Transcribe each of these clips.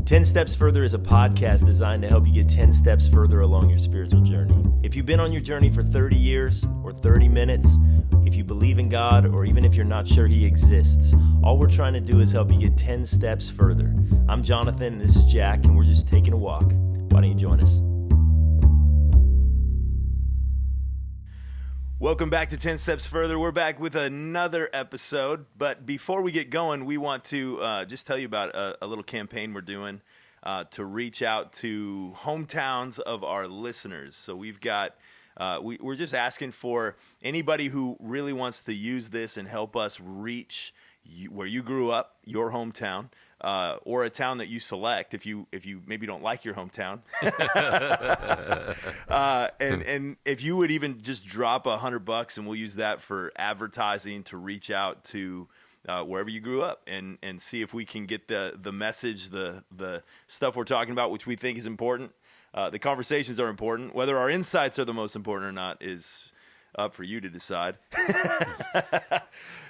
10 Steps Further is a podcast designed to help you get 10 steps further along your spiritual journey. If you've been on your journey for 30 years or 30 minutes, if you believe in God, or even if you're not sure He exists, all we're trying to do is help you get 10 steps further. I'm Jonathan, and this is Jack, and we're just taking a walk. Why don't you join us? Welcome back to 10 Steps Further. We're back with another episode, but before we get going, we want to just tell you about a little campaign we're doing to reach out to hometowns of our listeners. So we've got, we're just asking for anybody who really wants to use this and help us reach where you grew up, your hometown, or a town that you select if you maybe don't like your hometown. And if you would even just drop $100 and we'll use that for advertising to reach out to wherever you grew up and see if we can get the message, the stuff we're talking about, which we think is important. The conversations are important. Whether our insights are the most important or not is up for you to decide.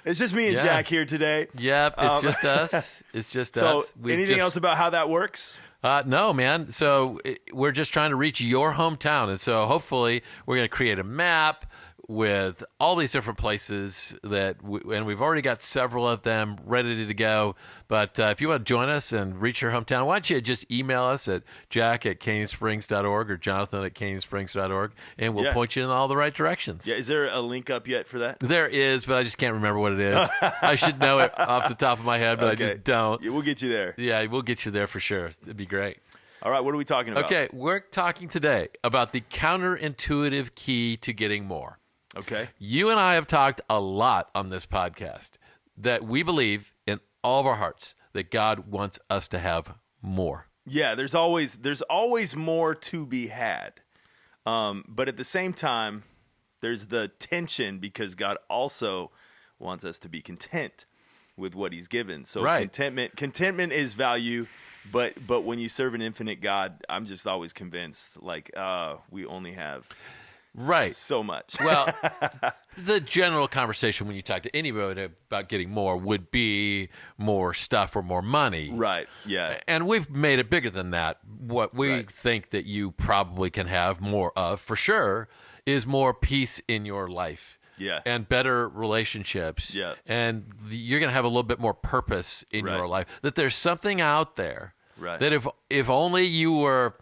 It's just me and Jack here today. Yep, it's just us. It's just us. So anything else about how that works? No, man. So we're just trying to reach your hometown. And so hopefully we're going to create a map with all these different places and we've already got several of them ready to go. But if you want to join us and reach your hometown, why don't you just email us at jack@canyonsprings.org or jonathan@canyonsprings.org, and we'll point you in all the right directions. Yeah, is there a link up yet for that? There is, but I just can't remember what it is. I should know it off the top of my head, but okay. I just don't. Yeah, we'll get you there. Yeah, we'll get you there for sure. It'd be great. All right, what are we talking about? Okay, we're talking today about the counterintuitive key to getting more. Okay. You and I have talked a lot on this podcast that we believe in all of our hearts that God wants us to have more. Yeah, there's always more to be had. But at the same time, there's the tension because God also wants us to be content with what He's given. So contentment is value, but when you serve an infinite God, I'm just always convinced we only have so much. Well, the general conversation when you talk to anybody about getting more would be more stuff or more money. Right, yeah. And we've made it bigger than that. What we think that you probably can have more of, for sure, is more peace in your life. Yeah. And better relationships. Yeah. And you're going to have a little bit more purpose in your life. That there's something out there that if only you were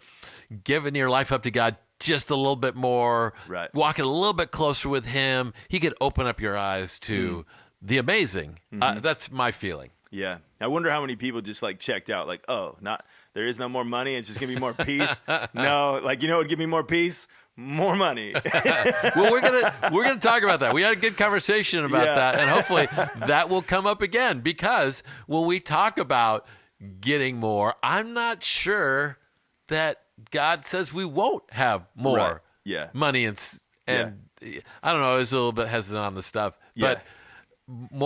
giving your life up to God just a little bit more, walking a little bit closer with Him, He could open up your eyes to the amazing. That's my feeling. Yeah. I wonder how many people just checked out, there is no more money, it's just going to be more peace. No, what would give me more peace? More money. Well, we're gonna talk about that. We had a good conversation about that, and hopefully that will come up again, because when we talk about getting more, I'm not sure that God says we won't have more money and I don't know. I was a little bit hesitant on the stuff, but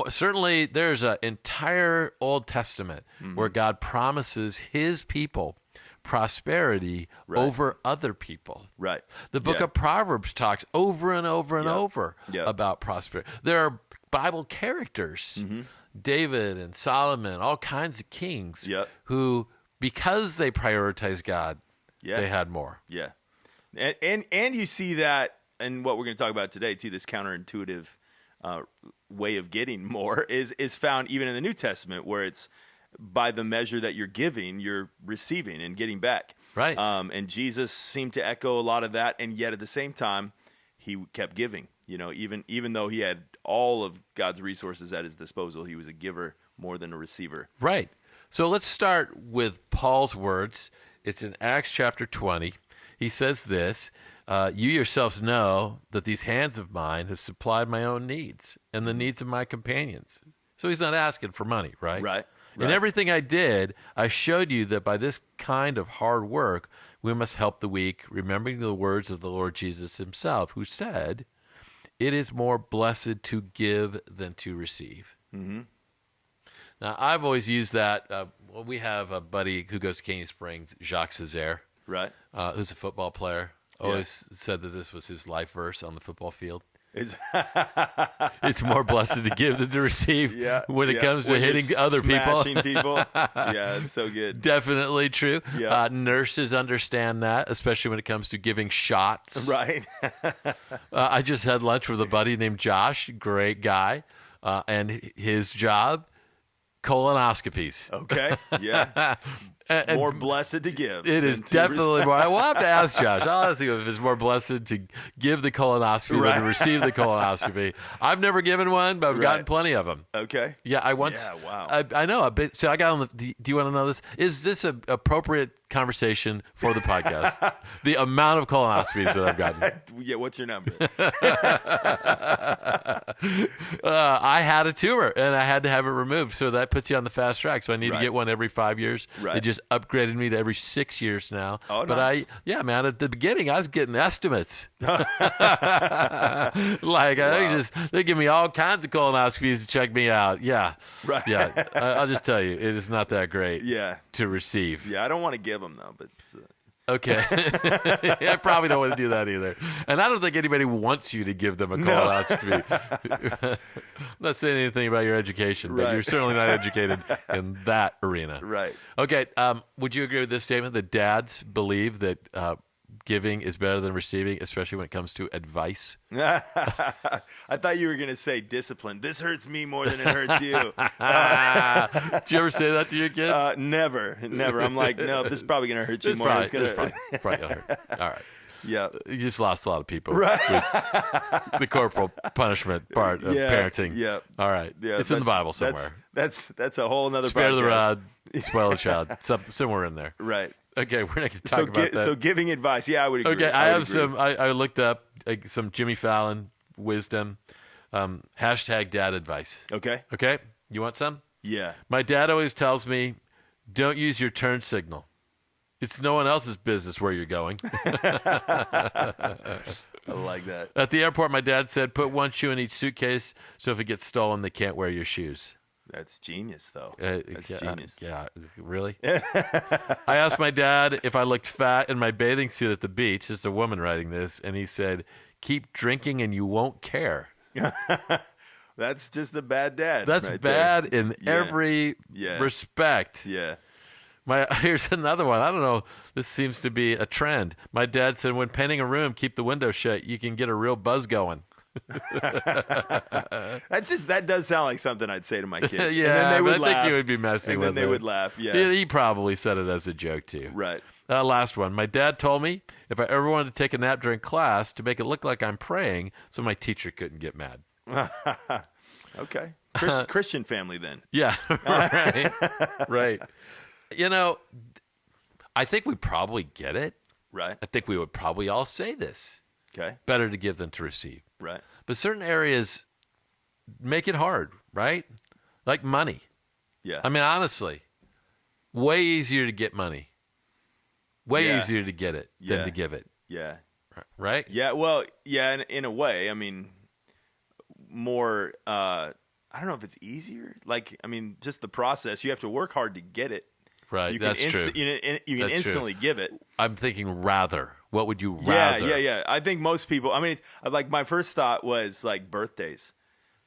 certainly there's an entire Old Testament where God promises His people prosperity over other people. Right. The book of Proverbs talks over and over and over about prosperity. There are Bible characters, David and Solomon, all kinds of kings who, because they prioritize God, they had more. Yeah. And you see that in what we're going to talk about today, too, this counterintuitive way of getting more is found even in the New Testament, where it's by the measure that you're giving, you're receiving and getting back. Right. And Jesus seemed to echo a lot of that, and yet at the same time, He kept giving. Even though He had all of God's resources at His disposal, He was a giver more than a receiver. Right. So let's start with Paul's words. It's in Acts chapter 20. He says this, you yourselves know that these hands of mine have supplied my own needs and the needs of my companions. So he's not asking for money, right? Right. In everything I did, I showed you that by this kind of hard work, we must help the weak, remembering the words of the Lord Jesus Himself, who said, it is more blessed to give than to receive. Mm-hmm. Now, I've always used that. We have a buddy who goes to Canyon Springs, Jacques Césaire, who's a football player. Always said that this was his life verse on the football field. It's more blessed to give than to receive when it comes to when you're hitting other people. smashing people. Yeah, it's so good. Definitely true. Yeah. Nurses understand that, especially when it comes to giving shots. Right. I just had lunch with a buddy named Josh, great guy, and his job, colonoscopies. Okay. Yeah. And more blessed to give. It is definitely more. I will have to ask Josh. I'll ask him if it's more blessed to give the colonoscopy than to receive the colonoscopy. I've never given one, but I've gotten plenty of them. Okay. Yeah, I once. Yeah, wow. I know a bit. So I got on the. Do you want to know this? Is this an appropriate conversation for the podcast? The amount of colonoscopies that I've gotten. Yeah, what's your number? I had a tumor and I had to have it removed, so that puts you on the fast track. So I need to get one every 5 years. Right. They just upgraded me to every 6 years now. Oh, but nice. man, at the beginning I was getting estimates. Like they give me all kinds of colonoscopies to check me out. Yeah, Right. Yeah, I'll just tell you, it is not that great. Yeah. To receive. Yeah, I don't want to give them though, but Okay. I probably don't want to do that either. And I don't think anybody wants you to give them a colonoscopy. I'm not saying anything about your education, but you're certainly not educated in that arena. Right. Okay. Would you agree with this statement that dads believe that giving is better than receiving, especially when it comes to advice? I thought you were going to say discipline. This hurts me more than it hurts you. Did you ever say that to your kid? Never. I'm like, no, this is probably going to hurt you more. It's probably going to hurt. All right. Yeah. You just lost a lot of people. Right. With the corporal punishment part of parenting. Yeah. All right. Yeah, it's in the Bible somewhere. That's a whole nother Spare podcast. the rod, spoil the child. Somewhere in there. Right. Okay, we're not going to talk about that. So giving advice, yeah, I would agree. Okay, I looked up some Jimmy Fallon wisdom. Hashtag dad advice. Okay. Okay, you want some? Yeah. My dad always tells me, don't use your turn signal. It's no one else's business where you're going. I like that. At the airport, my dad said, put one shoe in each suitcase so if it gets stolen, they can't wear your shoes. That's genius, though. That's genius. Yeah, really? I asked my dad if I looked fat in my bathing suit at the beach. There's a woman writing this, and he said, keep drinking and you won't care. That's just a bad dad. That's right bad there. in every respect. Yeah. Here's another one. I don't know. This seems to be a trend. My dad said, when painting a room, keep the window shut. You can get a real buzz going. That does sound like something I'd say to my kids. Yeah, and then they would I laugh, think you would be messing and with then they it. would laugh. Yeah. He probably said it as a joke too. Right. Last one. My dad told me if I ever wanted to take a nap during class to make it look like I'm praying, so my teacher couldn't get mad. Okay. Christian family then. Yeah. Right. Right. You know, I think we probably get it. Right. I think we would probably all say this. Okay. Better to give than to receive. Right. But certain areas make it hard, right? Like money. Yeah. I mean, honestly, way easier to get money. Way easier to get it than to give it. Yeah. Right? Yeah. Well, yeah, in a way. I mean, more, I don't know if it's easier. Like, I mean, just the process. You have to work hard to get it. Right. That's true. You can instantly give it. I'm thinking rather. What would you rather? Yeah. I think most people, I mean, like my first thought was like birthdays.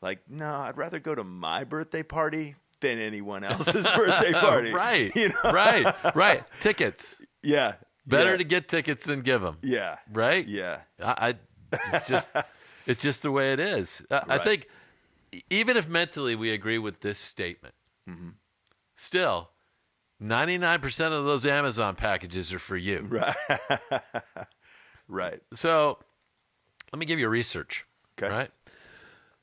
Like, no, I'd rather go to my birthday party than anyone else's birthday party. Right. You know? Right. Tickets. Yeah. Better to get tickets than give them. Yeah. Right? Yeah. It's just the way it is. I think even if mentally we agree with this statement, still, 99% of those Amazon packages are for you. Right. Right. So let me give you research. Okay. Right?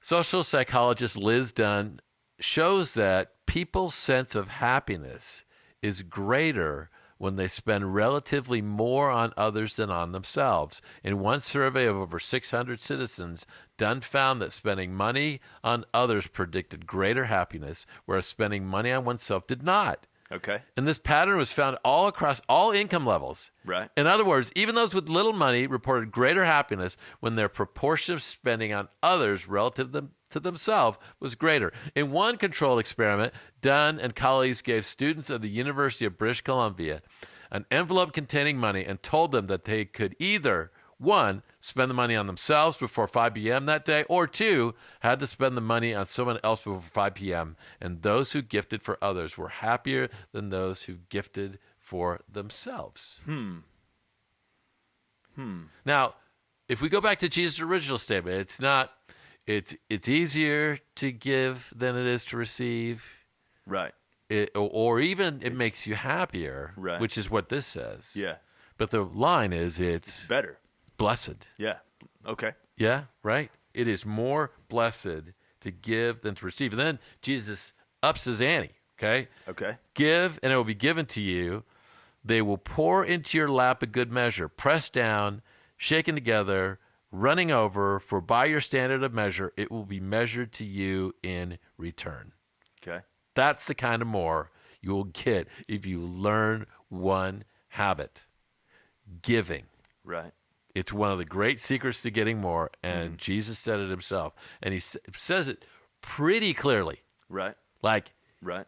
Social psychologist Liz Dunn shows that people's sense of happiness is greater when they spend relatively more on others than on themselves. In one survey of over 600 citizens, Dunn found that spending money on others predicted greater happiness, whereas spending money on oneself did not. Okay. And this pattern was found all across all income levels. Right. In other words, even those with little money reported greater happiness when their proportion of spending on others relative to themselves was greater. In one controlled experiment, Dunn and colleagues gave students of the University of British Columbia an envelope containing money and told them that they could either one, spend the money on themselves before 5 p.m. that day, or two, had to spend the money on someone else before 5 p.m. And those who gifted for others were happier than those who gifted for themselves. Now, if we go back to Jesus' original statement, it's easier to give than it is to receive. Right. Or even it makes you happier, Right. which is what this says. Yeah. But the line is it's Better. blessed. Yeah. Okay. Yeah, right? It is more blessed to give than to receive. And then Jesus ups his ante, okay? Okay. Give, and it will be given to you. They will pour into your lap a good measure, pressed down, shaken together, running over, for by your standard of measure, it will be measured to you in return. Okay. That's the kind of more you will get if you learn one habit: giving. Right. It's one of the great secrets to getting more, and Jesus said it himself. And he says it pretty clearly. Right. Like, Right.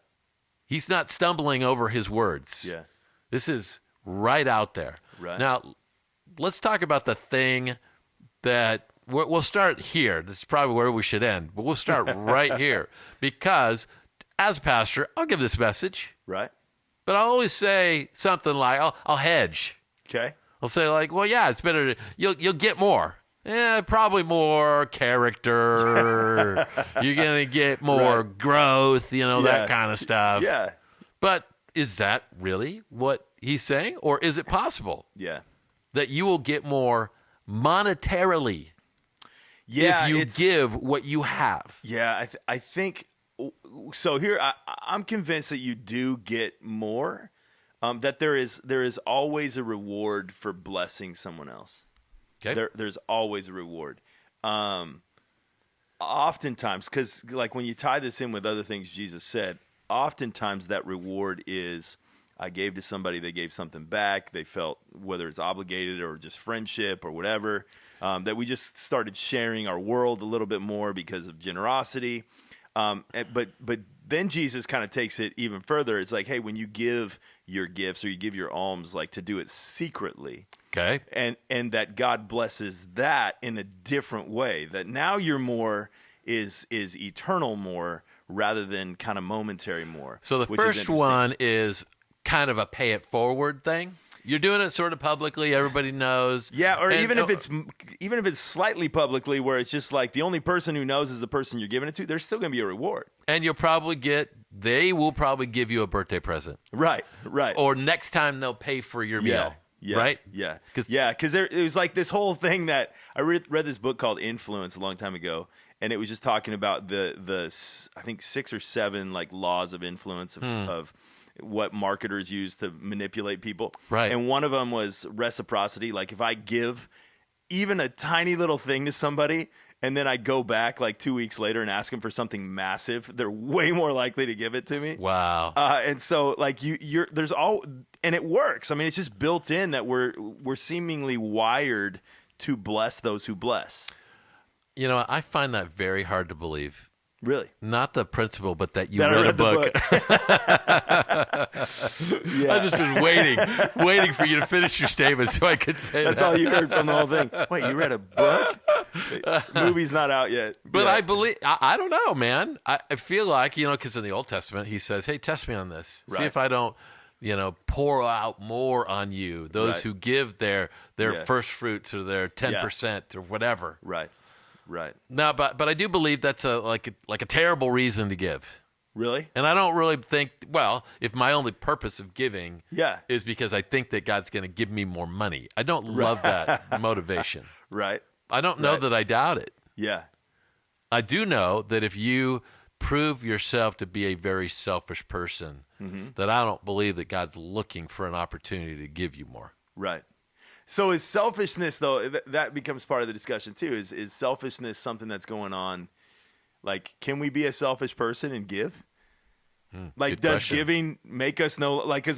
he's not stumbling over his words. Yeah. This is right out there. Right. Now, let's talk about the thing that we'll start here. This is probably where we should end, but we'll start right here. Because as a pastor, I'll give this message, Right. but I'll always say something like, I'll hedge. Okay. I'll say like, well, yeah, it's better. You'll get more. Yeah, probably more character. You're gonna get more Right. growth. Yeah. That kind of stuff. Yeah. But is that really what he's saying, or is it possible Yeah. that you will get more monetarily Yeah. if you it's, give what you have? Yeah. I think so. Here, I'm convinced that you do get more. That there is always a reward for blessing someone else. Okay. There's always a reward. Oftentimes, because like when you tie this in with other things Jesus said, oftentimes that reward is, I gave to somebody, they gave something back. They felt, whether it's obligated or just friendship or whatever, that we just started sharing our world a little bit more because of generosity. But then Jesus kind of takes it even further. It's like, hey, when you give your gifts or you give your alms, like to do it secretly. Okay. And that God blesses that in a different way. That now your more is eternal more rather than kind of momentary more. So the which is first interesting. one is kind of a pay it forward thing. You're doing it sort of publicly. Everybody knows. Yeah, or And- even if it's slightly publicly, where it's just like the only person who knows is the person you're giving it to, there's still going to be a reward. And they will probably give you a birthday present. Right. Or next time they'll pay for your meal. Yeah, Right? Yeah, 'Cause- because it was like this whole thing that I read this book called Influence a long time ago, and it was just talking about the I think 6 or 7 like laws of influence of what marketers use to manipulate people. Right. And one of them was reciprocity. Like if I give even a tiny little thing to somebody, and then I go back like 2 weeks later and ask them for something massive, they're way more likely to give it to me. Wow. And so like there's all, and it works. I mean, it's just built in that we're seemingly wired to bless those who bless. I find that very hard to believe. Really? Not the principle, but that you That I read a read the book. Yeah. I've just been waiting for you to finish your statement so I could say That's that. all you heard from the whole thing. Wait, you read a book? Movie's not out yet. But Yeah. I believe, I don't know, man. I feel like, because in the Old Testament, he says, hey, test me on this. See Right. if I don't, pour out more on you. Those Right. who give their Yeah. first fruits or their 10% or whatever. Right. No, but I do believe that's like a terrible reason to give. Really? And I don't really think, if my only purpose of giving Yeah. is because I think that God's going to give me more money. I don't love that motivation. Right. I don't know Right. that I doubt it. Yeah. I do know that if you prove yourself to be a very selfish person, that I don't believe that God's looking for an opportunity to give you more. Right. So is selfishness, though, that becomes part of the discussion, too. Is selfishness something that's going on? Like, can we be a selfish person and give? Like, good does question. giving make us know? Like, because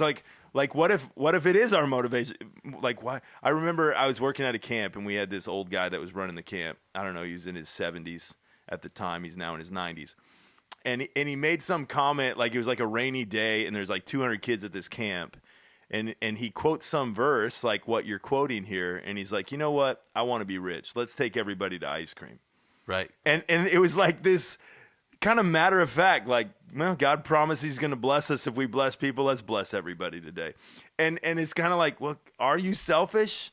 like what if it is our motivation? Like, why? I remember I was working at a camp, and we had this old guy that was running the camp. I don't know, he was in his 70s at the time. He's now in his 90s. And he made some comment, like it was like a rainy day, and there's like 200 kids at this camp. and he quotes some verse like what you're quoting here, and he's like, you know what? I want to be rich. Let's take everybody to ice cream. Right. And it was like this kind of matter of fact, like, well, God promised he's going to bless us. If we bless people, let's bless everybody today. And it's kind of like, well, are you selfish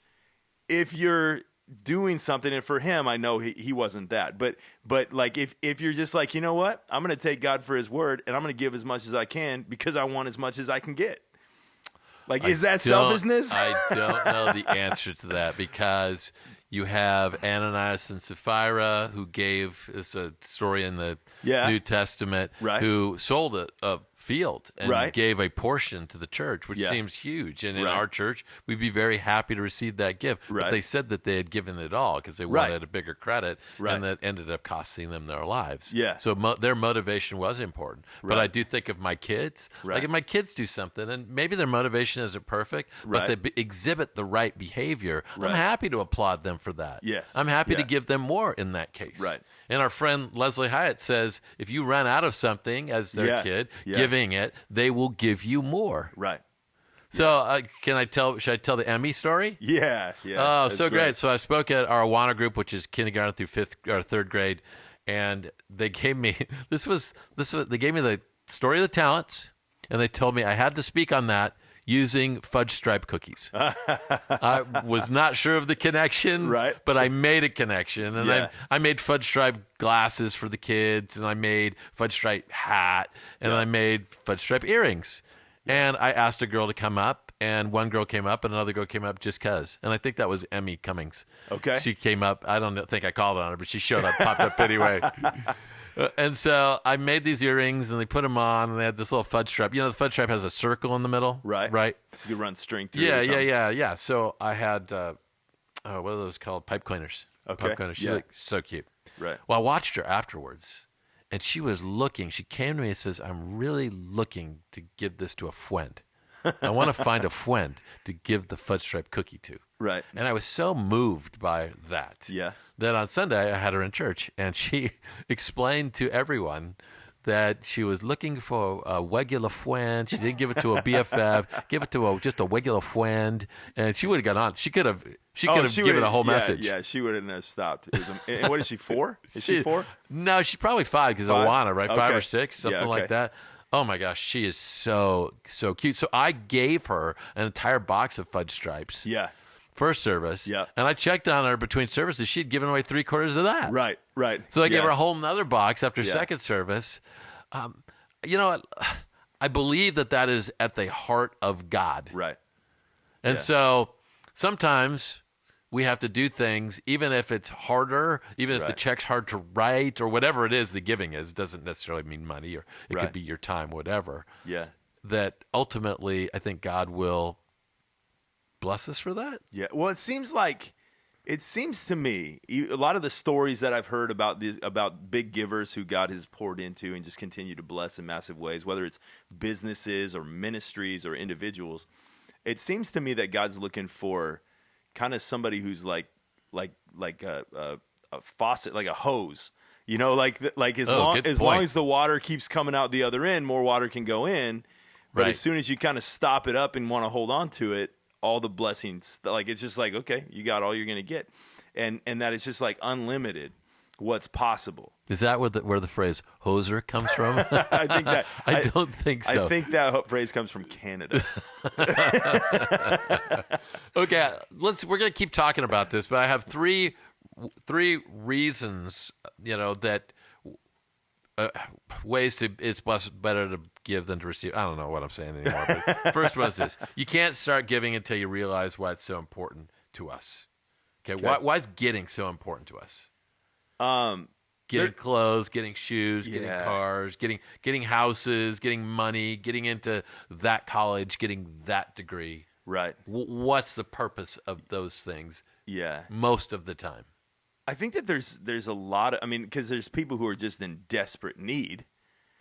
if you're doing something? And for him, I know he wasn't that. But like if you're just like, you know what? I'm going to take God for his word, and I'm going to give as much as I can because I want as much as I can get. Like, is that selfishness? I don't know the answer to that, because you have Ananias and Sapphira, who gave, it's a story in the New Testament, who sold a field and gave a portion to the church, which seems huge. And in our church, we'd be very happy to receive that gift. But they said that they had given it all because they wanted a bigger credit, and that ended up costing them their lives. So their motivation was important. But I do think of my kids. Like, if my kids do something, and maybe their motivation isn't perfect, but they exhibit the right behavior, I'm happy to applaud them for that. I'm happy to give them more in that case. And our friend Leslie Hyatt says, if you run out of something as their kid, giving it, they will give you more. So should I tell the Emmy story? Oh, so great. So I spoke at our Awana group, which is kindergarten through fifth or third grade, and they gave me they gave me the story of the talents, and they told me I had to speak on that using fudge stripe cookies. I was not sure of the connection, but I made a connection. And I made fudge stripe glasses for the kids, and I made fudge stripe hat, and I made fudge stripe earrings. And I asked a girl to come up, and one girl came up, and another girl came up just because. And I think that was Emmy Cummings. She came up. I don't think I called on her, but she showed up, popped up anyway. And so I made these earrings, and they put them on, and they had this little fudge stripe. You know, the fudge stripe has a circle in the middle, right? So you could run string through. Yeah. So I had what are those called? Pipe cleaners. Pipe cleaners. She looked so cute. Well, I watched her afterwards, and she was looking. She came to me and says, "I'm really looking to give this to a friend. I want to find a friend to give the fudge stripe cookie to." And I was so moved by that. That on Sunday I had her in church, and she explained to everyone that she was looking for a regular friend. She didn't give it to a BFF, give it to just a regular friend, and she would have got on. She could have given a whole message. She wouldn't have stopped. And what is she, 4? Is she 4? No, she's probably 5 because Awana, right? 5 or 6, something like that. Oh my gosh, she is so cute. So I gave her an entire box of fudge stripes. First service. And I checked on her between services. She'd given away 3/4 of that. Right. So I gave her a whole nother box after second service. You know what? I believe that is at the heart of God. And so sometimes we have to do things, even if it's harder, even if the check's hard to write, or whatever it is the giving is. Doesn't necessarily mean money, or it could be your time, whatever. That ultimately, I think God will bless us for that. Well, it seems to me, a lot of the stories that I've heard about big givers who God has poured into and just continue to bless in massive ways, whether it's businesses or ministries or individuals, it seems to me that God's looking for kind of somebody who's like a faucet, like a hose. You know, like as long as the water keeps coming out the other end, more water can go in. But as soon as you kind of stop it up and want to hold on to it, all the blessings, like, it's just like, okay, you got all you're going to get. And that it's just like unlimited what's possible. Is that where the phrase hoser comes from? I think that. I don't think so. I think that phrase comes from Canada. Okay, we're going to keep talking about this, but I have three reasons, that ways to, it's better to give than to receive. I don't know what I'm saying anymore. But first one is this: you can't start giving until you realize why it's so important to us. Okay. Why is getting so important to us? Getting clothes, getting shoes, getting cars, getting houses, getting money, getting into that college, getting that degree. What's the purpose of those things? Most of the time. I think that there's a lot of, because there's people who are just in desperate need.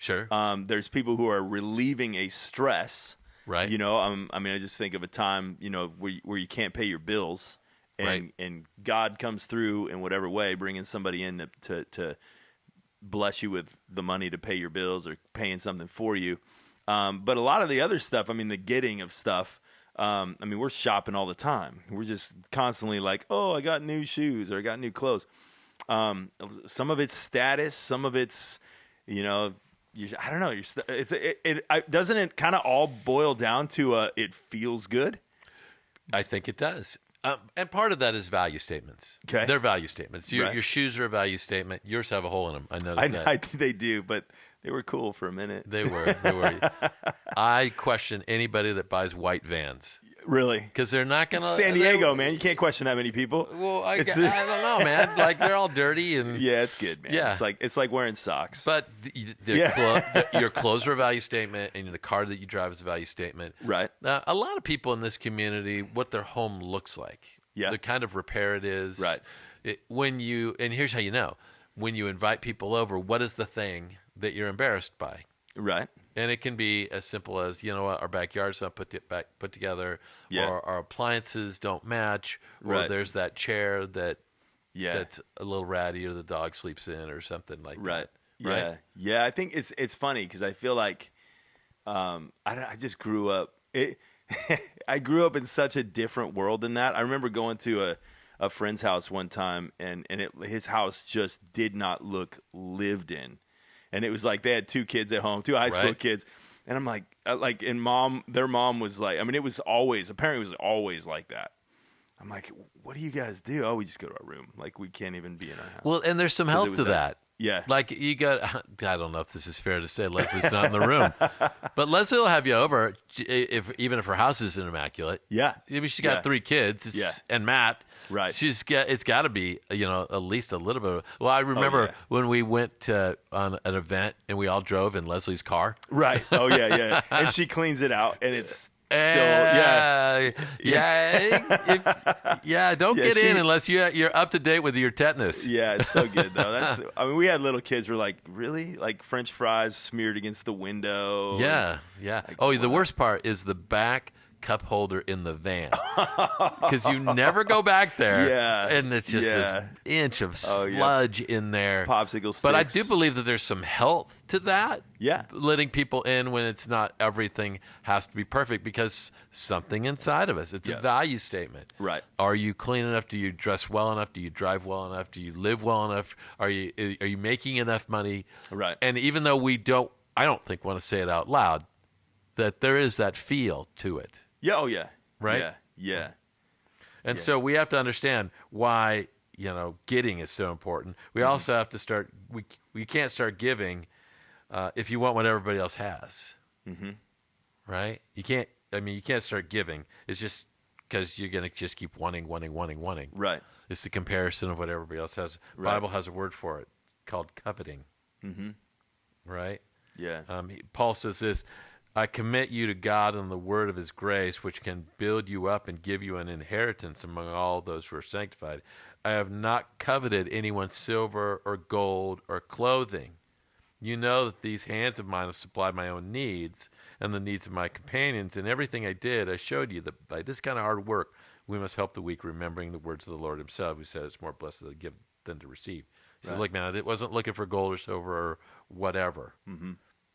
There's people who are relieving a stress. I just think of a time, where you can't pay your bills, and God comes through in whatever way, bringing somebody in to bless you with the money to pay your bills or paying something for you. But a lot of the other stuff, the getting of stuff, I mean, we're shopping all the time. We're just constantly like, oh, I got new shoes or I got new clothes. Some of it's status, some of it's, you know, I don't know. Doesn't it kind of all boil down to it feels good? I think it does. And part of that is value statements. Okay. They're value statements. Your, Right. your shoes are a value statement. Yours have a hole in them. I noticed that. They do, but they were cool for a minute. They were. They were. I question anybody that buys white Vans. Really? Because they're not going to. San Diego, man. You can't question that many people. Well, I don't know, man. Like, they're all dirty. And yeah, it's good, man. Yeah. It's like wearing socks. But your clothes are a value statement, and the car that you drive is a value statement. Right. A lot of people in this community, what their home looks like, Yeah. the kind of repair it is. Right. And here's how you know. When you invite people over, what is the thing that you're embarrassed by? Right. And it can be as simple as, you know what, our backyard's not put together, Yeah. or our appliances don't match, or Right. there's that chair Yeah. that's a little ratty, or the dog sleeps in, or something like Right. that. Right. Yeah. Yeah. I think it's funny because I feel like I just grew up. I grew up in such a different world than that. I remember going to a friend's house one time, and his house just did not look lived in. And it was like they had 2 kids at home, 2 high school Right. kids. And I'm like, their mom was like, I mean, apparently it was always like that. I'm like, what do you guys do? Oh, we just go to our room. Like, we can't even be in our house. Well, and there's some health to that. Yeah. Like, you got, I don't know if this is fair to say, Leslie's not in the room, but Leslie will have you over, even if her house isn't immaculate. Yeah. I mean, she's got Yeah. 3 kids, Yeah. and Matt. Right. It's got to be, at least a little bit. Well, I remember yeah. when we went on an event and we all drove in Leslie's car. Right. Oh, yeah, yeah. And she cleans it out, and it's still, yeah. Don't Yeah, get in she- unless you're up to date with your tetanus. Yeah, it's so good, though. I mean, we had little kids who were like, really? Like French fries smeared against the window? Yeah. Oh, the worst part is the back cup holder in the van, because you never go back there. Yeah. And it's just Yeah. this inch of Oh, yeah. sludge in there. Popsicle sticks. But I do believe that there's some health to that. Yeah. Letting people in when it's not everything has to be perfect, because something inside of us, it's Yeah. a value statement. Right. Are you clean enough? Do you dress well enough? Do you drive well enough? Do you live well enough? Are you making enough money? Right. And even though I don't think want to say it out loud, that there is that feel to it. Yeah, oh, yeah. Right? Yeah, yeah. And Yeah. so we have to understand why, getting is so important. We also have to start, we can't start giving if you want what everybody else has. Mm-hmm. Right? You can't start giving. It's just because you're going to just keep wanting. Right. It's the comparison of what everybody else has. The Right. Bible has a word for it called coveting. Mm-hmm. Right? Yeah. Paul says this, I commit you to God and the word of his grace, which can build you up and give you an inheritance among all those who are sanctified. I have not coveted anyone's silver or gold or clothing. You know that these hands of mine have supplied my own needs and the needs of my companions. In everything I did, I showed you that by this kind of hard work, we must help the weak, remembering the words of the Lord himself, who said it's more blessed to give than to receive. He says, look, man, I wasn't looking for gold or silver or whatever. Mm-hmm.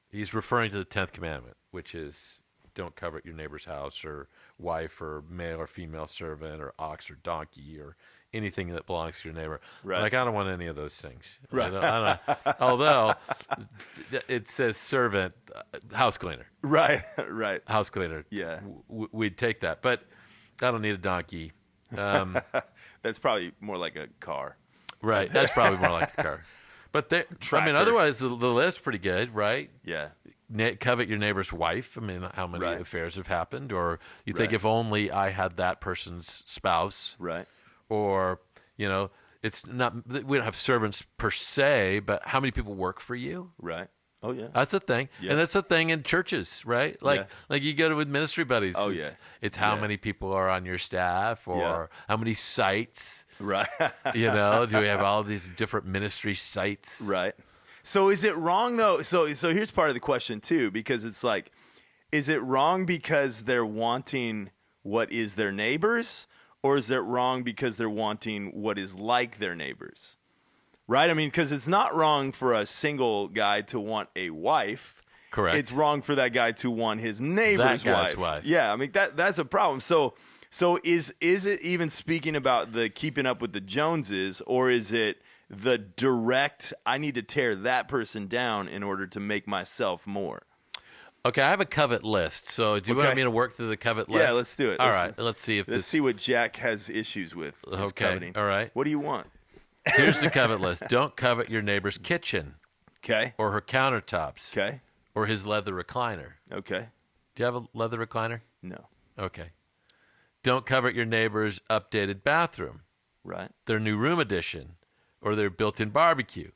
He's referring to the 10th commandment, which is don't covet your neighbor's house or wife or male or female servant or ox or donkey or anything that belongs to your neighbor. Right. Like, I don't want any of those things. Right. I don't, although it says servant, house cleaner. Right, right. House cleaner. Yeah. We'd take that. But I don't need a donkey. That's probably more like a car. Right. That's probably more like a car. But Tractor. otherwise the list's pretty good, right? Yeah. Covet your neighbor's wife. I mean, how many Right. affairs have happened? Or you think, Right. if only I had that person's spouse. Right. Or, it's not, we don't have servants per se, but how many people work for you? Right. Oh, yeah. That's a thing. Yeah. And that's a thing in churches, right? Like, Yeah. like you go to with ministry buddies. Oh, it's, yeah. It's how Yeah. many people are on your staff, or Yeah. how many sites, Right. do we have all these different ministry sites? Right. So is it wrong though? So here's part of the question too, because it's like, is it wrong because they're wanting what is their neighbors, or is it wrong because they're wanting what is like their neighbors? Right? I mean, because it's not wrong for a single guy to want a wife, Correct. It's wrong for that guy to want his neighbor's That guy's wife. Yeah, I mean that's a problem. So is it even speaking about the keeping up with the Joneses, or is it the direct, I need to tear that person down in order to make myself more? Okay, I have a covet list. So do you want me to work through the covet list? Yeah, let's do it. All right, let's see if let's see what Jack has issues with. His coveting. All right. What do you want? Here's the covet list. Don't covet your neighbor's kitchen. Okay. Or her countertops. Okay. Or his leather recliner. Okay. Do you have a leather recliner? No. Okay. Don't covet your neighbor's updated bathroom. Right. Their new room addition. Or their built-in barbecue.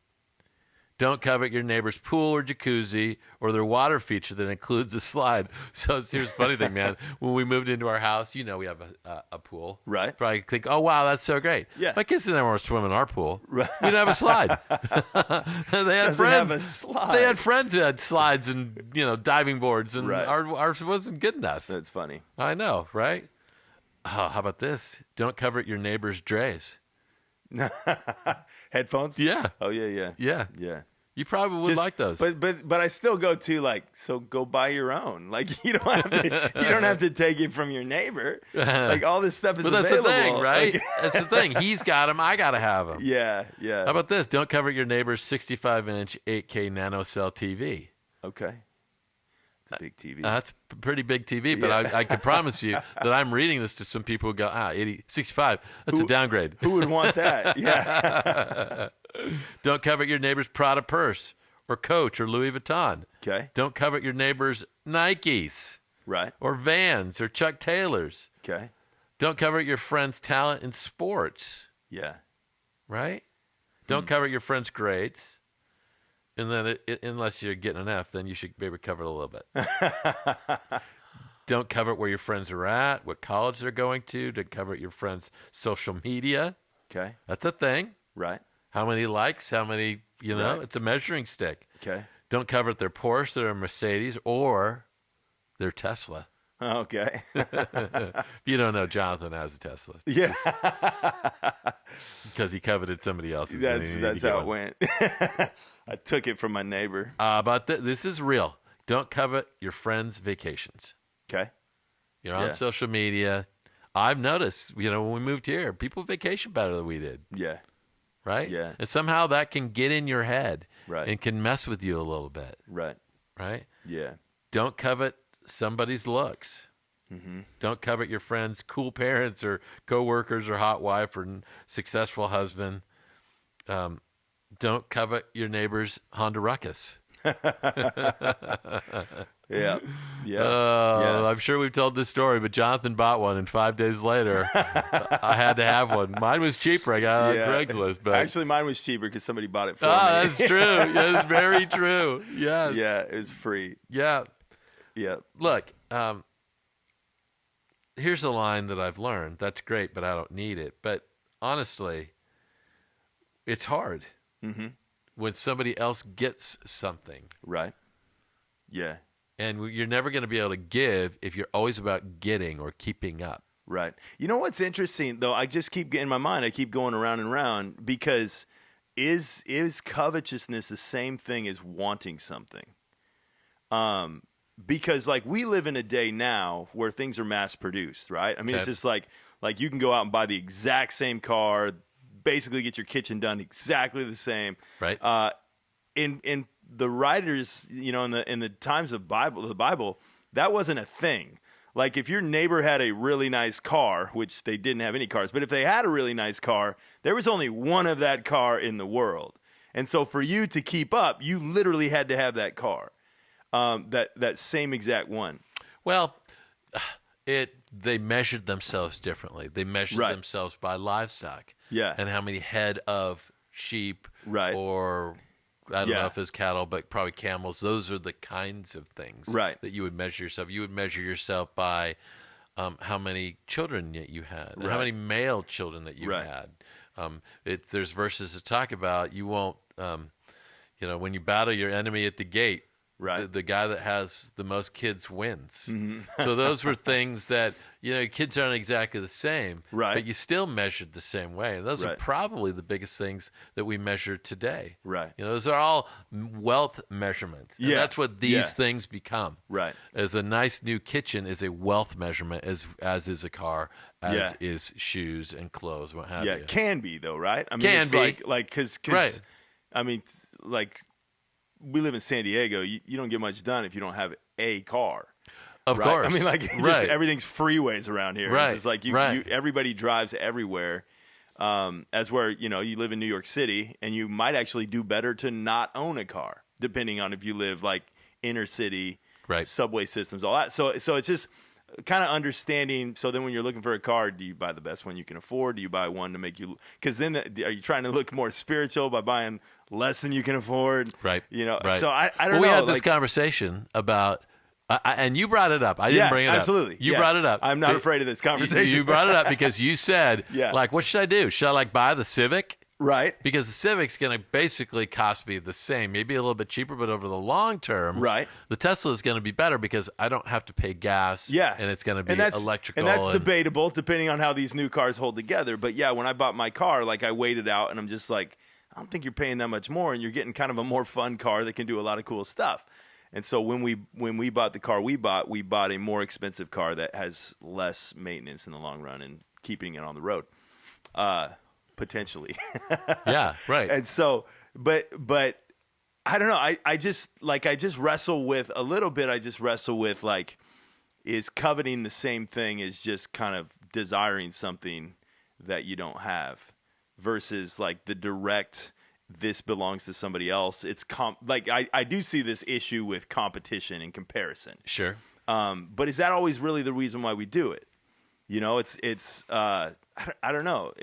Don't covet your neighbor's pool or jacuzzi or their water feature that includes a slide. So here's the funny thing, man. When we moved into our house, we have a pool. Right. Probably think, oh, wow, that's so great. Yeah. My kids didn't want to swim in our pool. Right. We didn't have a slide. They had Doesn't friends. have a slide. They had friends who had slides and, diving boards, and Right. ours wasn't good enough. That's funny. I know, right? Oh, how about this? Don't covet your neighbor's drays. Headphones? Yeah. Oh yeah. Yeah. Yeah. You probably would like those. But I still go to so go buy your own. Like you don't have to take it from your neighbor. Like all this stuff is but that's available. the thing, right? Like, That's the thing. He's got them. I got to have them. yeah. How about this? Don't covet your neighbor's 65-inch 8K nanocell TV. Okay. It's a big TV. That's a pretty big TV, but Yeah. I can promise you that I'm reading this to some people who go, 65. That's a downgrade. Who would want that? Yeah. Don't covet your neighbor's Prada purse or Coach or Louis Vuitton. Okay. Don't covet your neighbor's Nikes Right. or Vans or Chuck Taylors. Okay. Don't covet your friend's talent in sports, Yeah. right? Don't covet your friend's grades. And then unless you're getting an F, then you should maybe cover it a little bit. Don't covet where your friends are at, what college they're going to. Don't covet your friends' social media. Okay. That's a thing. Right. How many likes, how many, Right. It's a measuring stick. Okay. Don't covet their Porsche, their Mercedes, or their Tesla. Okay. If you don't know, Jonathan has a Tesla. Yeah. Because he coveted somebody else's. and he needed That's to get how it one. went. I took it from my neighbor. But this is real. Don't covet your friends' vacations. Okay. You're on social media. I've noticed, when we moved here, people vacation better than we did, Yeah. right? Yeah. And somehow that can get in your head Right. and can mess with you a little bit, Right. right? Yeah. Don't covet somebody's looks. Mm-hmm. Don't covet your friend's cool parents or coworkers or hot wife or successful husband. Don't covet your neighbor's Honda Ruckus. Yeah. Yeah. Oh, I'm sure we've told this story, but Jonathan bought one, and 5 days later, I had to have one. Mine was cheaper. I got it on Craigslist, but actually, mine was cheaper because somebody bought it for me. that's true. That's very true. Yes. Yeah, it was free. Yeah. Yeah. Look, here's a line that I've learned. That's great, but I don't need it. But honestly, it's hard when somebody else gets something. Right. Yeah. And you're never going to be able to give if you're always about getting or keeping up. Right. You know what's interesting though? I just keep getting in my mind. I keep going around and around because is covetousness the same thing as wanting something? Because like we live in a day now where things are mass produced, right? I mean, It's just like you can go out and buy the exact same car, basically get your kitchen done exactly the same. Right. In the writers, in the times of the Bible, that wasn't a thing. Like if your neighbor had a really nice car, which they didn't have any cars, but if they had a really nice car, there was only one of that car in the world. And so for you to keep up, you literally had to have that car, that same exact one. Well, they measured themselves differently. They measured themselves by livestock. Yeah. And how many head of sheep Right. or I don't know if it's cattle, but probably camels. Those are the kinds of things that you would measure yourself. You would measure yourself by how many children you had, and how many male children that you had. There's verses that talk about you won't, when you battle your enemy at the gate, Right. The guy that has the most kids wins. Mm-hmm. So those were things that, kids aren't exactly the same, Right. but you still measured the same way. And those are Right. probably the biggest things that we measure today. Right. Those are all wealth measurements. And Yeah. that's what these things become. Right. As a nice new kitchen is a wealth measurement, as is a car, as is shoes and clothes, what have you. It can be though, right? I mean, Can it's be. because Right. I mean, like we live in San Diego. You don't get much done if you don't have a car. Of Right? course. I mean, like just everything's freeways around here. Right. It's just like everybody drives everywhere. As where you live in New York City, and you might actually do better to not own a car, depending on if you live like inner city, Right. subway systems, all that. So it's just kind of understanding. So then when you're looking for a car, do you buy the best one you can afford? Do you buy one to make you, because then are you trying to look more spiritual by buying less than you can afford? Right. Right. So I don't know. We had this conversation about, and you brought it up. I didn't bring it absolutely. up. You brought it up. I'm not afraid of this conversation. You brought it up because you said, Yeah. like, what should I do? Should I buy the Civic? Right. Because the Civic's going to basically cost me the same, maybe a little bit cheaper, but over the long term, Right. the Tesla is going to be better because I don't have to pay gas. Yeah. And it's going to be and electrical. And that's debatable depending on how these new cars hold together. But yeah, when I bought my car, like I weighed it out and I'm just like, I don't think you're paying that much more, and you're getting kind of a more fun car that can do a lot of cool stuff. And so when we bought the car we bought a more expensive car that has less maintenance in the long run and keeping it on the road. Potentially. Yeah, right. And so, but I don't know. I just wrestle with a little bit. I just wrestle with like, is coveting the same thing as just kind of desiring something that you don't have versus like the direct, this belongs to somebody else. It's I do see this issue with competition and comparison. Sure. But is that always really the reason why we do it? It's I don't know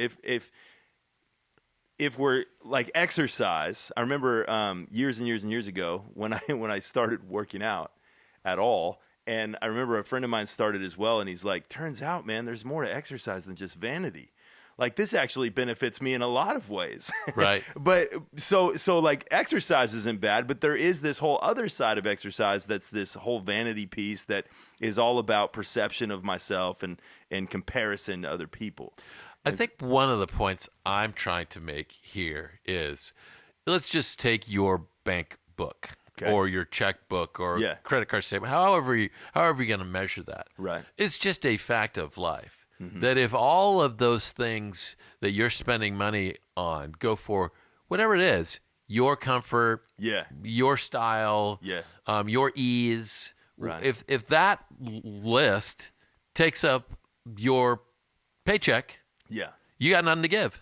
if we're like exercise. I remember years and years and years ago when I started working out at all, and I remember a friend of mine started as well, and he's like, turns out, man, there's more to exercise than just vanity. Like this actually benefits me in a lot of ways. Right. But so like exercise isn't bad, but there is this whole other side of exercise that's this whole vanity piece that is all about perception of myself and comparison to other people. I think one of the points I'm trying to make here is, let's just take your bank book or your checkbook or credit card statement, however you're going to measure that. Right. It's just a fact of life that if all of those things that you're spending money on go for whatever it is, your comfort, your style, your ease, if that list takes up your paycheck, you got nothing to give.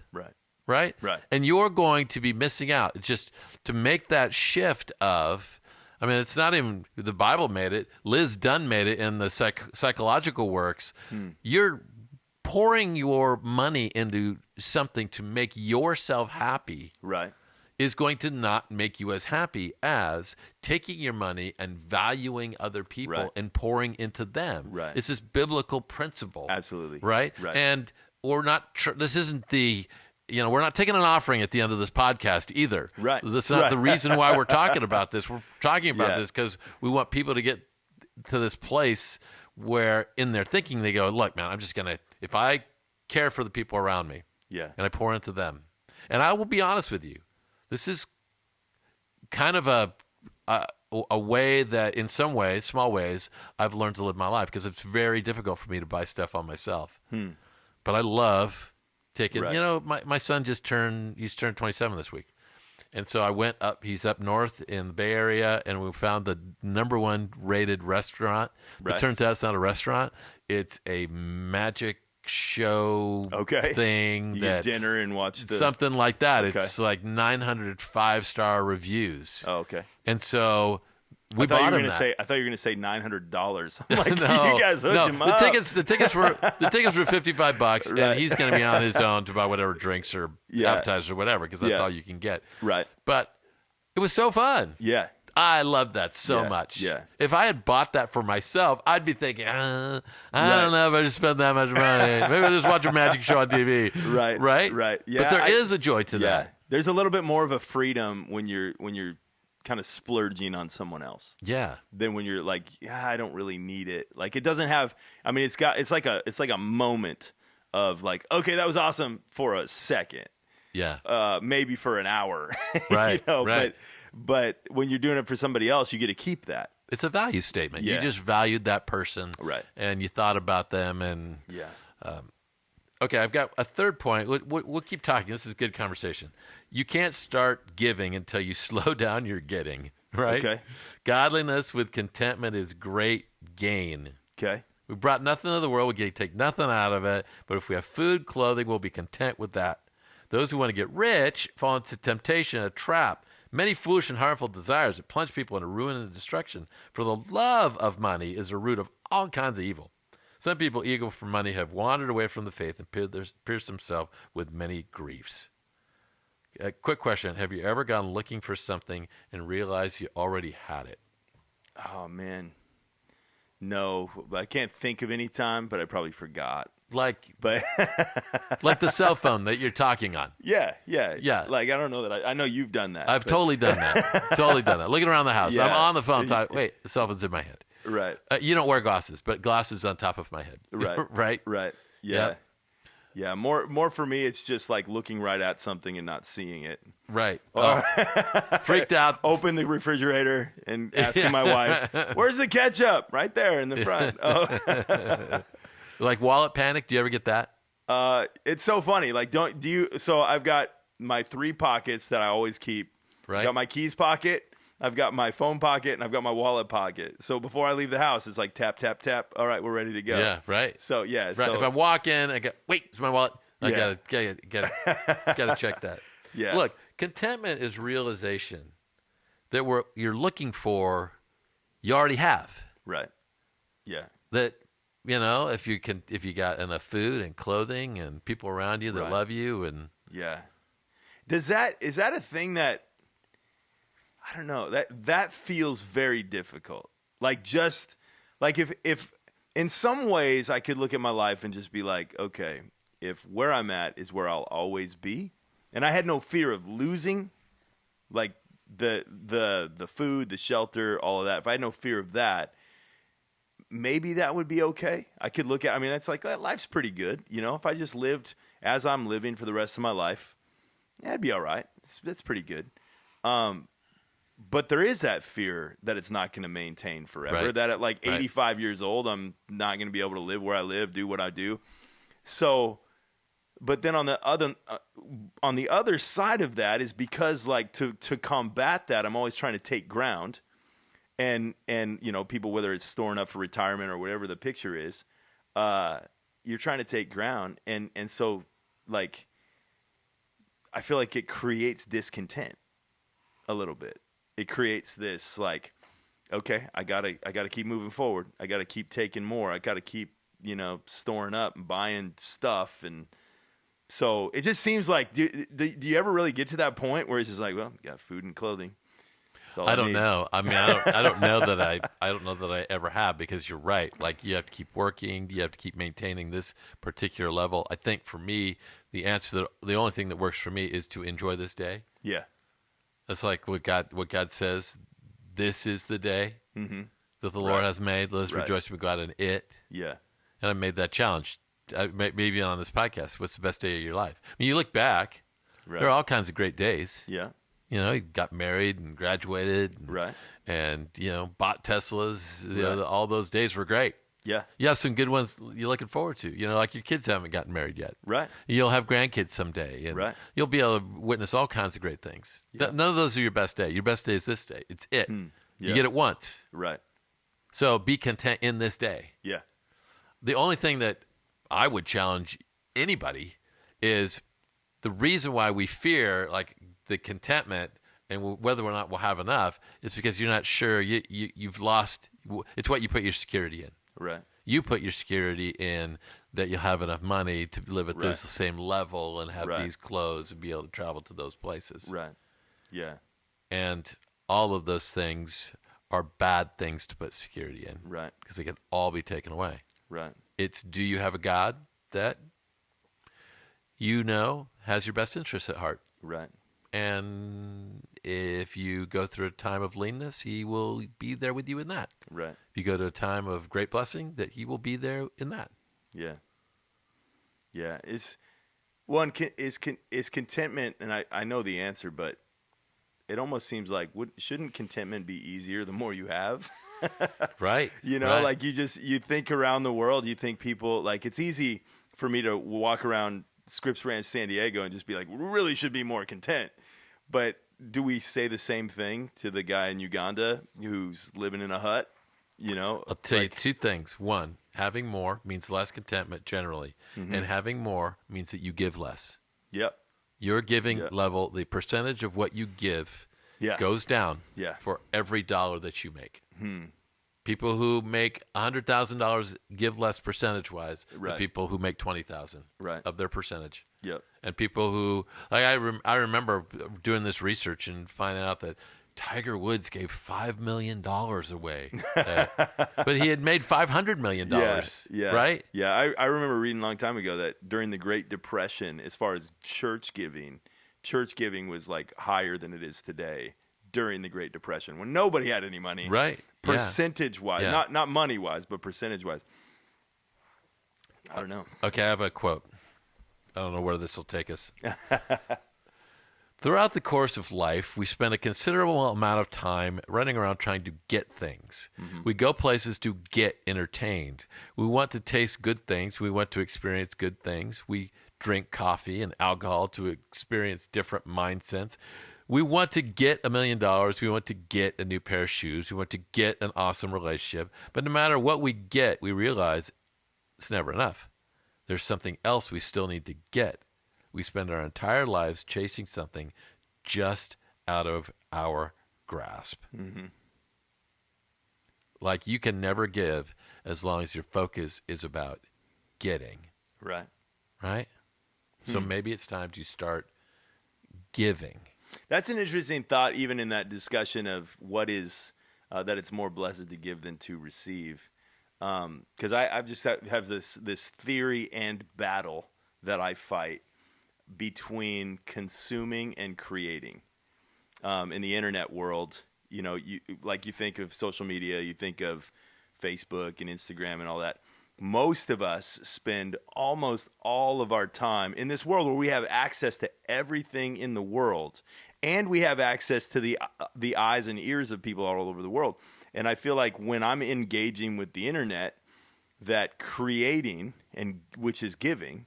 Right? And you're going to be missing out. It's just to make that shift of, I mean, it's not even, the Bible made it. Liz Dunn made it in the psychological works. You're pouring your money into something to make yourself happy. Is going to not make you as happy as taking your money and valuing other people and pouring into them. It's this biblical principle. Absolutely. Right? And we're not, this isn't the, we're not taking an offering at the end of this podcast either. That's not the reason why we're talking about this. We're talking about this because we want people to get to this place where in their thinking they go, look, man, I'm just going to, if I care for the people around me and I pour into them, and I will be honest with you, this is kind of a way that in some ways, small ways, I've learned to live my life because it's very difficult for me to buy stuff on myself. But I love taking, my son he's turned 27 this week. And so I went up, he's up north in the Bay Area, and we found the #1 rated restaurant. It turns out it's not a restaurant. It's a magic show thing. You that get dinner and watch something like that. It's like 900 5-star reviews. And so we bought him that. I thought you were going to say $900. I'm like, no, you guys hooked him up. The tickets were $55, and he's going to be on his own to buy whatever drinks or appetizers or whatever, because that's all you can get. But it was so fun. I love that so much. If I had bought that for myself, I'd be thinking, I don't know if I just spent that much money. Maybe I'll just watch a magic show on TV. Right. Yeah. But there is a joy to that. There's a little bit more of a freedom when you're kind of splurging on someone else. Yeah. Than when you're like, yeah, I don't really need it. Like it doesn't have. I mean, it's like a moment of like, okay, that was awesome for a second. Yeah. Maybe for an hour. Right. Right. But when you're doing it for somebody else, you get to keep that. It's a value statement. Yeah. You just valued that person, Right. and you thought about them. And Yeah. okay, I've got a third point. We'll keep talking. This is good conversation. You can't start giving until you slow down your getting. Right. Okay. Godliness with contentment is great gain. Okay. We brought nothing into the world. We can take nothing out of it. But if we have food, clothing, we'll be content with that. Those who want to get rich fall into temptation, a trap. Many foolish and harmful desires that plunge people into ruin and destruction. For the love of money is the root of all kinds of evil. Some people, eager for money, have wandered away from the faith and pierced themselves with many griefs. A quick question. Have you ever gone looking for something and realized you already had it? Oh, man. No. I can't think of any time, but I probably forgot. Like the cell phone that you're talking on. Yeah. Like I don't know that I know you've done that. I've totally done that. Totally done that. Looking around the house. Yeah. I'm on the phone. Wait, the cell phone's in my hand. Right. You don't wear glasses, but glasses on top of my head. Right. Right. Yeah. Yep. Yeah. More for me, it's just like looking right at something and not seeing it. Right. Oh. Freaked out. Open the refrigerator and asking my wife, "Where's the ketchup?" Right there in the front. Oh. Like wallet panic. Do you ever get that? It's so funny. Like, so I've got my 3 pockets that I always keep. Right. I've got my keys pocket, I've got my phone pocket, and I've got my wallet pocket. So before I leave the house, it's like tap, tap, tap. All right, we're ready to go. Yeah. Right. So yeah. Right. So If I walk in, I go, wait, it's my wallet. I Yeah. gotta check that. Yeah. Look, contentment is realization that you're looking for, you already have. Right. Yeah. That, if you got enough food and clothing and people around you that Right. love you, and Yeah. Is that a thing that, I don't know, that feels very difficult. Like just like if in some ways I could look at my life and just be like, okay, if where I'm at is where I'll always be, and I had no fear of losing, like the food, the shelter, all of that. If I had no fear of that, maybe that would be okay. I could look at, I mean, it's like life's pretty good, if I just lived as I'm living for the rest of my life, yeah, it'd be all right. That's pretty good. But there is that fear that it's not going to maintain forever. Right. That at like Right. 85 years old, I'm not going to be able to live where I live, do what I do. So, but then on the other side of that is because like to combat that, I'm always trying to take ground, and people, whether it's storing up for retirement or whatever the picture is, you're trying to take ground, and so like I feel like it creates discontent a little bit. It creates this like, okay, I gotta keep moving forward. I gotta keep taking more. I gotta keep storing up and buying stuff, and so it just seems like do you ever really get to that point where it's just like, well, got food and clothing. I don't know. I mean, I don't know that I don't know that I ever have, because you're right. Like you have to keep working. You have to keep maintaining this particular level. I think for me, the only thing that works for me is to enjoy this day. Yeah. That's like what God says. This is the day Mm-hmm. that the Lord has made. Let us Right. rejoice with God in it. Yeah. And I made that challenge. Maybe on this podcast. What's the best day of your life? I mean, you look back. Right. There are all kinds of great days. Yeah. You got married and graduated, and, Right. and bought Teslas. Right. All those days were great. Yeah. You have some good ones you're looking forward to. Like your kids haven't gotten married yet. Right. You'll have grandkids someday, and Right. you'll be able to witness all kinds of great things. Yeah. None of those are your best day. Your best day is this day. It's it. Yeah. You get it once. Right. So be content in this day. Yeah. The only thing that I would challenge anybody is the reason why we fear like the contentment and whether or not we'll have enough is because you're not sure. You've lost. It's what you put your security in. Right. You put your security in that you'll have enough money to live at Right. this same level and have Right. these clothes and be able to travel to those places. Right. Yeah. And all of those things are bad things to put security in. Right. Because they can all be taken away. Right. It's, do you have a God that has your best interests at heart? Right. And if you go through a time of leanness, he will be there with you in that. Right. If you go to a time of great blessing, that he will be there in that. Yeah. Yeah. Is contentment, and I know the answer, but it almost seems like shouldn't contentment be easier the more you have? Right. You know, right. like you think around the world, you think people, like it's easy for me to walk around Scripps Ranch, San Diego and just be like, we really should be more content. But do we say the same thing to the guy in Uganda who's living in a hut? You know, I'll tell you two things. One, having more means less contentment generally, and having more means that you give less. Yep. Your giving level, the percentage of what you give goes down for every dollar that you make. People who make $100,000 give less percentage-wise than people who make $20,000 of their percentage. Yep. And people who, like I remember doing this research and finding out that Tiger Woods gave $5 million away, but he had made $500 million. Right? Yeah, I remember reading a long time ago that during the Great Depression, as far as church giving was like higher than it is today during the Great Depression when nobody had any money. Right. Percentage-wise, not money-wise, but percentage-wise. I don't know. Okay, I have a quote. I don't know where this will take us. Throughout the course of life, we spend a considerable amount of time running around trying to get things. We go places to get entertained. We want to taste good things. We want to experience good things. We drink coffee and alcohol to experience different mindsets. We want to get $1 million. We want to get a new pair of shoes. We want to get an awesome relationship. But no matter what we get, we realize it's never enough. There's something else we still need to get. We spend our entire lives chasing something just out of our grasp. Like you can never give as long as your focus is about getting. Right. Right? So maybe it's time to start giving. That's an interesting thought, even in that discussion of what is that it's more blessed to give than to receive. Because I've just have this theory and battle that I fight between consuming and creating. In the internet world, you know, you think of social media, you think of Facebook and Instagram and all that. Most of us spend almost all of our time in this world where we have access to everything in the world, and we have access to the eyes and ears of people all over the world. And I feel like when I'm engaging with the internet, that creating, and which is giving,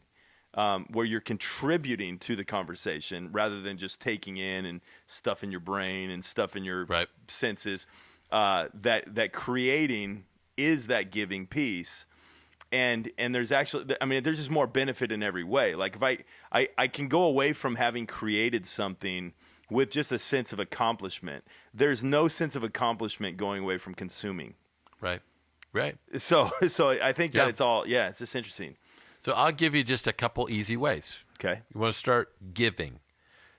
where you're contributing to the conversation rather than just taking in and stuff in your brain and stuff in your senses, that creating is that giving piece. And there's actually, I mean, there's just more benefit in every way. Like if I can go away from having created something with just a sense of accomplishment. There's no sense of accomplishment going away from consuming. Right. So I think that it's all, it's just interesting. So I'll give you just a couple easy ways. Okay. You want to start giving.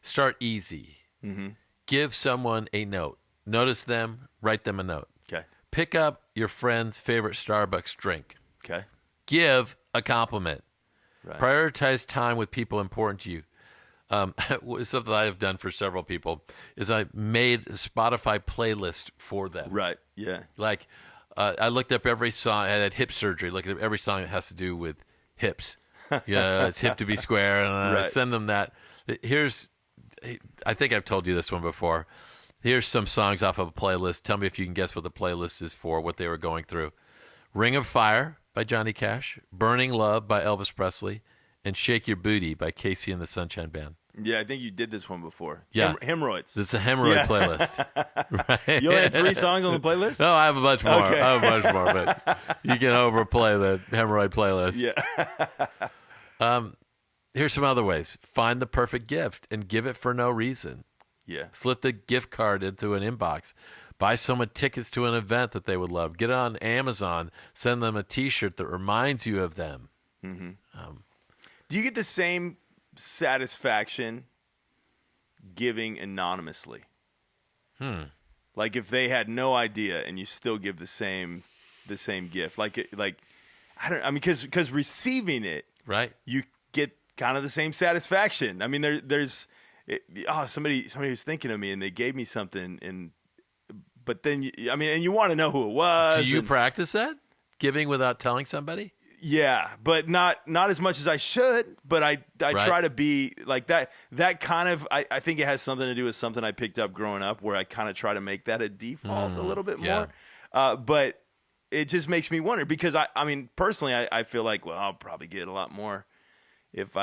Start easy. Give someone a note. Notice them, write them a note. Okay. Pick up your friend's favorite Starbucks drink. Okay. Give a compliment. Right. Prioritize time with people important to you. Something I have done for several people is I made a Spotify playlist for them. Right. Yeah. Like I looked up every song. I had hip surgery. Looked up every song that has to do with hips. Yeah, it's hip to be square, and I send them that. I think I've told you this one before. Here's some songs off of a playlist. Tell me if you can guess what the playlist is for, what they were going through. Ring of Fire by Johnny Cash, Burning Love by Elvis Presley, and Shake Your Booty by Casey and the Sunshine Band. Yeah, I think you did this one before. Yeah. Hemorrhoids. This is a hemorrhoid playlist. Right? You only had 3 songs on the playlist? No, I have a bunch more. Okay. I have a bunch more, but you can overplay the hemorrhoid playlist. Yeah. Here's some other ways. Find the perfect gift and give it for no reason. Yeah. Slip the gift card into an inbox. Buy someone tickets to an event that they would love. Get it on Amazon. Send them a T-shirt that reminds you of them. Mm-hmm. Do you get the same satisfaction giving anonymously? Like if they had no idea and you still give the same gift, I mean, because receiving it, right? You get kind of the same satisfaction. I mean, there's somebody was thinking of me and they gave me something, but then and you want to know who it was. Do you practice that? Giving without telling somebody? Yeah, but not as much as I should. But I try to be like that. That kind of I think it has something to do with something I picked up growing up, where I kind of try to make that a default a little bit more. But it just makes me wonder, because I mean personally I feel like, well, I'll probably get a lot more if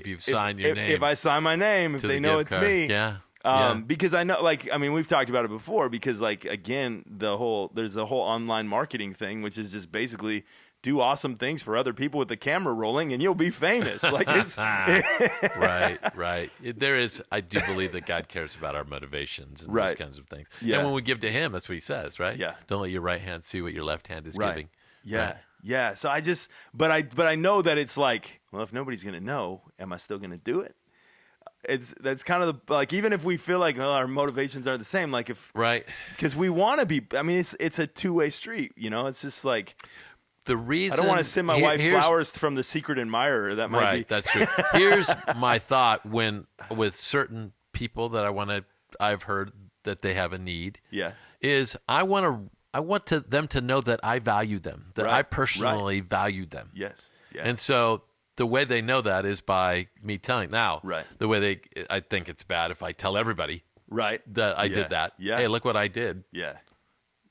you've signed your name. If I sign my name, if they know it's me. Yeah. Because I know, we've talked about it before, because again, there's a whole online marketing thing, which is just basically do awesome things for other people with the camera rolling and you'll be famous. Like it's right. I do believe that God cares about our motivations and those kinds of things. Yeah. And when we give to him, that's what he says, right? Yeah. Don't let your right hand see what your left hand is giving. Yeah. Right. Yeah. So but I know that it's like, well, if nobody's going to know, am I still going to do it? That's kind of even if we feel like, well, our motivations aren't the same, because we want to be. I mean, it's a two-way street. It's just like the reason I don't want to send my wife flowers from the secret admirer. That might be that's true. Here's my thought with certain people that I've heard that they have a need. Yeah, is I want them to know that I value them, that I personally value them. Yes, yeah, and so. The way they know that is by me telling. Now, the way I think it's bad if I tell everybody that I did that. Yeah. Hey, look what I did. Yeah.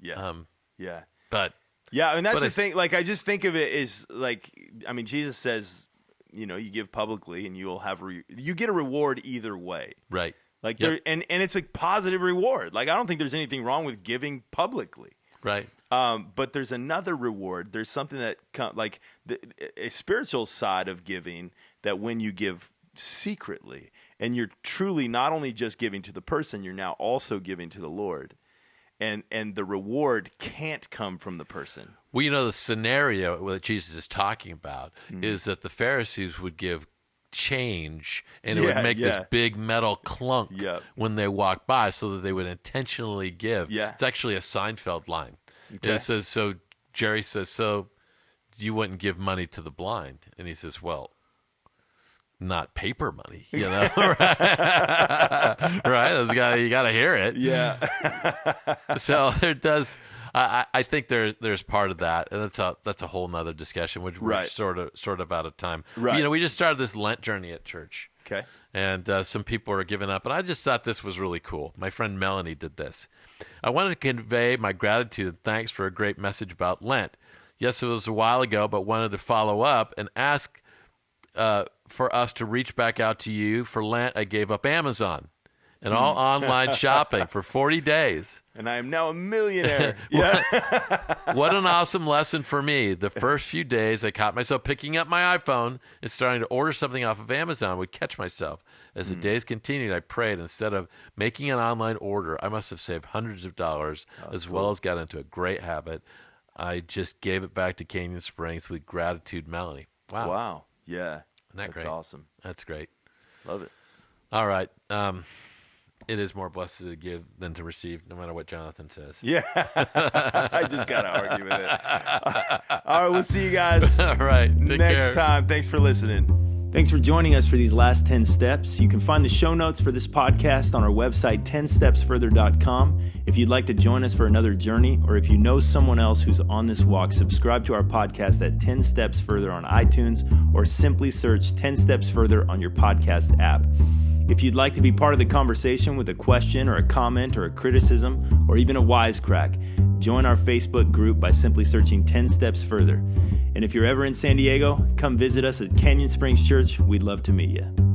Yeah. Yeah. But yeah, and that's the thing. I just think of it as Jesus says, you give publicly and you'll have you get a reward either way. Right. And it's a positive reward. I don't think there's anything wrong with giving publicly. Right. But there's another reward. There's something that a spiritual side of giving, that when you give secretly and you're truly not only just giving to the person, you're now also giving to the Lord, and the reward can't come from the person. Well, the scenario that Jesus is talking about is that the Pharisees would give change and it would make this big metal clunk when they walk by, so that they would intentionally give. Yeah. It's actually a Seinfeld line. Okay. It says, so Jerry says, so you wouldn't give money to the blind? And he says, well, not paper money, right? Right? You got to hear it. Yeah. So there does. I think there's part of that, and that's a whole nother discussion, which we're sort of out of time. Right. We just started this Lent journey at church. Okay. And some people are giving up, and I just thought this was really cool. My friend Melanie did this. I wanted to convey my gratitude and thanks for a great message about Lent. Yes, it was a while ago, but wanted to follow up and ask for us to reach back out to you. For Lent, I gave up Amazon and all online shopping for 40 days. And I am now a millionaire. What an awesome lesson for me. The first few days, I caught myself picking up my iPhone and starting to order something off of Amazon. Would catch myself. As the days continued, I prayed, instead of making an online order, I must have saved hundreds of dollars, well as got into a great habit. I just gave it back to Canyon Springs with gratitude, Melanie. Wow. Yeah. Isn't that great? That's awesome. That's great. Love it. All right. It is more blessed to give than to receive, no matter what Jonathan says. Yeah. I just got to argue with it. All right. We'll see you guys All right. Take next care. time. Thanks for listening. Thanks for joining us for these last 10 steps. You can find the show notes for this podcast on our website, 10stepsfurther.com. If you'd like to join us for another journey, or if you know someone else who's on this walk, subscribe to our podcast at 10 Steps Further on iTunes, or simply search 10 Steps Further on your podcast app. If you'd like to be part of the conversation with a question or a comment or a criticism or even a wisecrack, join our Facebook group by simply searching 10 Steps Further. And if you're ever in San Diego, come visit us at Canyon Springs Church. We'd love to meet you.